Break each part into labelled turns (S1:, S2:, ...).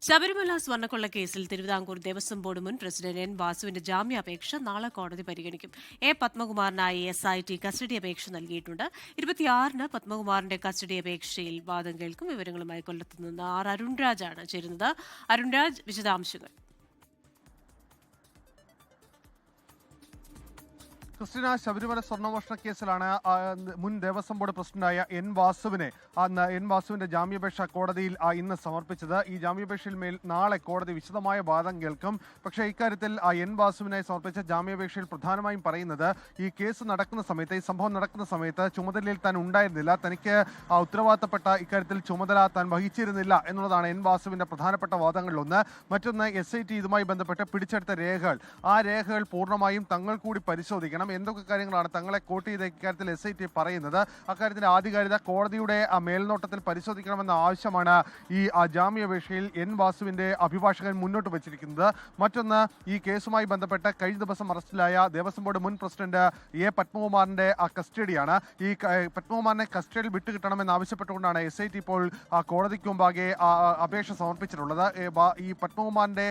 S1: ശബരിമല സ്വർണ്ണക്കൊള്ള കേസിൽ തിരുവിതാംകൂർ ദേവസ്വം ബോർഡ് മുൻ പ്രസിഡന്റ് എൻ വാസുവിന്റെ ജാമ്യാപേക്ഷ നാളെ കോടതി പരിഗണിക്കും. പത്മകുമാറിനായി SIT കസ്റ്റഡി അപേക്ഷ നൽകിയിട്ടുണ്ട്. 26-ന് പത്മകുമാറിന്റെ കസ്റ്റഡി അപേക്ഷയിൽ വാദം കേൾക്കും. വിവരങ്ങളുമായി കൊല്ലത്തുനിന്ന് അരുൺരാജാണ് ചേരുന്നത്. അരുൺരാജ്, വിശദാംശങ്ങൾ.
S2: ക്രിസ്ത്യന, ശബരിമല സ്വർണ്ണമോഷണ കേസിലാണ് മുൻ ദേവസ്വം ബോർഡ് പ്രസിഡന്റായ എൻ വാസുവിന്റെ ജാമ്യാപേക്ഷ കോടതിയിൽ ഇന്ന് സമർപ്പിച്ചത്. ഈ ജാമ്യാപേക്ഷയിൽ മേൽ നാളെ കോടതി വിശദമായ വാദം കേൾക്കും. പക്ഷേ ഇക്കാര്യത്തിൽ എൻ വാസുവിനായി സമർപ്പിച്ച ജാമ്യാപേക്ഷയിൽ പ്രധാനമായും പറയുന്നത്, ഈ കേസ് നടക്കുന്ന സമയത്ത്, ഈ സംഭവം നടക്കുന്ന സമയത്ത് ചുമതലയിൽ താൻ ഉണ്ടായിരുന്നില്ല, തനിക്ക് ഉത്തരവാദിത്തപ്പെട്ട ഇക്കാര്യത്തിൽ ചുമതല താൻ വഹിച്ചിരുന്നില്ല എന്നുള്ളതാണ് എൻ വാസുവിന്റെ പ്രധാനപ്പെട്ട വാദങ്ങളിലൊന്ന്. മറ്റൊന്ന്, SIT ഇതുമായി ബന്ധപ്പെട്ട് പിടിച്ചെടുത്ത രേഖകൾ, ആ രേഖകൾ പൂർണ്ണമായും തങ്ങൾ കൂടി പരിശോധിക്കണം. എന്തൊക്കെ കാര്യങ്ങളാണ് തങ്ങളെ കോട്ട് ചെയ്ത ഇക്കാര്യത്തിൽ SIT പറയുന്നത്, അക്കാര്യത്തിന്റെ ആധികാരികത കോടതിയുടെ മേൽനോട്ടത്തിൽ പരിശോധിക്കണമെന്ന ആവശ്യമാണ് ഈ ജാമ്യാപേക്ഷയിൽ എൻ വാസുവിന്റെ അഭിഭാഷകൻ മുന്നോട്ട് വച്ചിരിക്കുന്നത്. മറ്റൊന്ന്, ഈ കേസുമായി ബന്ധപ്പെട്ട് കഴിഞ്ഞ ദിവസം അറസ്റ്റിലായ ദേവസ്വം ബോർഡ് മുൻ പ്രസിഡന്റ് പത്മകുമാറിന്റെ കസ്റ്റഡിയാണ്. ഈ പത്മകുമാറിനെ കസ്റ്റഡിയിൽ വിട്ടുകിട്ടണമെന്ന് ആവശ്യപ്പെട്ടുകൊണ്ടാണ് SIT ഇപ്പോൾ കോടതിക്ക് മുമ്പാകെ അപേക്ഷ സമർപ്പിച്ചിട്ടുള്ളത്. ഈ പത്മകുമാറിന്റെ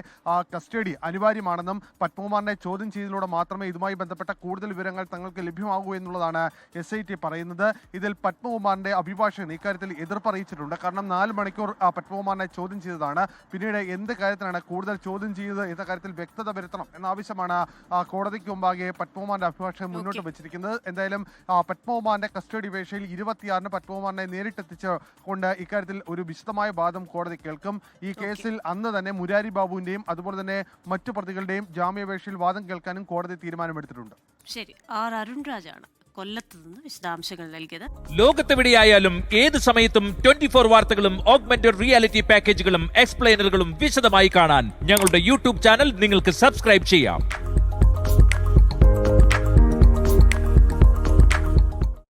S2: കസ്റ്റഡി അനിവാര്യമാണെന്നും പത്മകുമാറിനെ ചോദ്യം ചെയ്തതിലൂടെ മാത്രമേ ഇതുമായി ബന്ധപ്പെട്ട കൂടുതൽ വിവരങ്ങൾ തങ്ങൾക്ക് ലഭ്യമാകൂ എന്നുള്ളതാണ് SIT പറയുന്നത്. ഇതിൽ പത്മകുമാറിന്റെ അഭിഭാഷകൻ ഇക്കാര്യത്തിൽ എതിർപ്പ് അറിയിച്ചിട്ടുണ്ട്. കാരണം 4 മണിക്കൂർ പത്മകുമാറിനെ ചോദ്യം ചെയ്തതാണ്. പിന്നീട് എന്ത് കാര്യത്തിനാണ് കൂടുതൽ ചോദ്യം ചെയ്തത് എന്ന കാര്യത്തിൽ വ്യക്തത വരുത്തണം എന്ന ആവശ്യമാണ് കോടതിക്ക് മുമ്പാകെ പത്മകുമാറിന്റെ അഭിഭാഷകൻ മുന്നോട്ട് വെച്ചിരിക്കുന്നത്. എന്തായാലും പത്മകുമാറിന്റെ കസ്റ്റഡി അപേക്ഷയിൽ 26-ന് പത്മകുമാറിനെ നേരിട്ടെത്തിച്ച് കൊണ്ട് ഇക്കാര്യത്തിൽ ഒരു വിശദമായ വാദം കോടതി കേൾക്കും. ഈ കേസിൽ അന്ന് തന്നെ മുരാരി ബാബുവിന്റെയും അതുപോലെ തന്നെ മറ്റു പ്രതികളുടെയും ജാമ്യാപേക്ഷയിൽ വാദം കേൾക്കാനും കോടതി തീരുമാനമെടുത്തിട്ടുണ്ട്.
S1: ശരി, അരുൺരാജാണ് കൊല്ലത്ത് നിന്ന് വിശദാംശങ്ങൾ നൽകിയത്.
S3: ലോകത്തെവിടെയായാലും ഏത് സമയത്തും 24 വാർത്തകളും ഓഗ്മെന്റഡ് റിയാലിറ്റി പാക്കേജുകളും എക്സ്പ്ലെയിനറുകളും വിശദമായി കാണാൻ ഞങ്ങളുടെ YouTube ചാനൽ നിങ്ങൾക്ക് സബ്സ്ക്രൈബ് ചെയ്യാം.